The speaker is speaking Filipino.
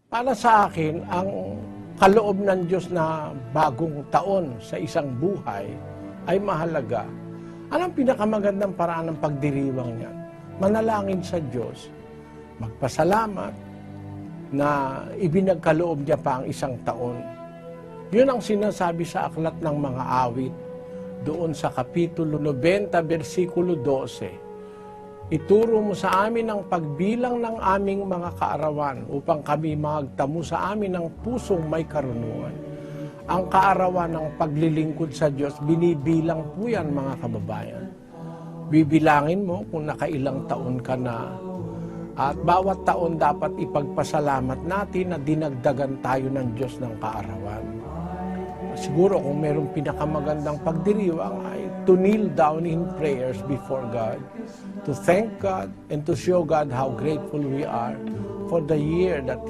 Para sa akin, ang kaloob ng Diyos na bagong taon sa isang buhay ay mahalaga. Anong pinakamagandang paraan ng pagdiriwang niyan? Manalangin sa Diyos, magpasalamat na ibinagkaloob niya pa ang isang taon. Yun ang sinasabi sa aklat ng mga awit, doon sa Kapitulo 90, versikulo 12. Ituro mo sa amin ang pagbilang ng aming mga kaarawan upang kami magtamo sa amin ng pusong may karunungan. Ang kaarawan ng paglilingkod sa Diyos, binibilang po yan mga kababayan. Bibilangin mo kung nakailang taon ka na. At bawat taon dapat ipagpasalamat natin na dinagdagan tayo ng Diyos ng kaarawan. Siguro kung mayroong pinakamagandang pagdiriwang ay to kneel down in prayers before God, to thank God and to show God how grateful we are for the year that